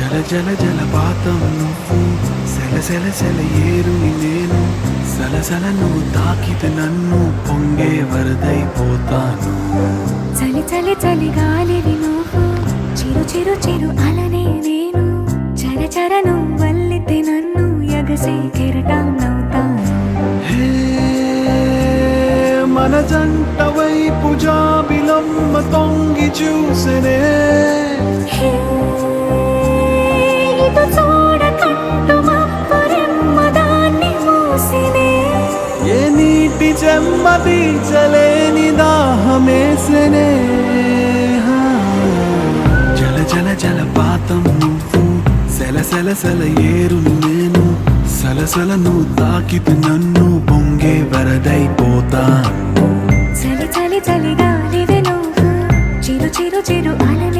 జల జల జలపాతం నువ్వు, సెల సెల సెల ఏరుని నేను, సలసల నువ్వు తాకితే నన్ను పొంగే వరదైపోతాను. చలి చలి చలి గాలివి నువ్వు, చిరు చిరు చిరు అలనే నేను, చర చర నువ్వు వల్లితే నన్ను ఎగసే కెరటాన్నవుతాను. హే మన జంట వైపు జాబిలమ్మ తొంగి చూసెనే, హే, ఇటు చూడకంటూ మబ్బురెమ్మ దాన్ని మూసినే. ఏ నీటి చెమ్మ తీర్చలేని దాహమేసెనే. జల జల జలపాతం నువ్వు, సెల సెల సెల ఏరును నేను, సలసల నువ్వు తాకితే నన్ను పొంగే వరదైపోతాను. చలి చలి చలి గాలివి నువ్వు, చిరు చిరు చిరు అలనే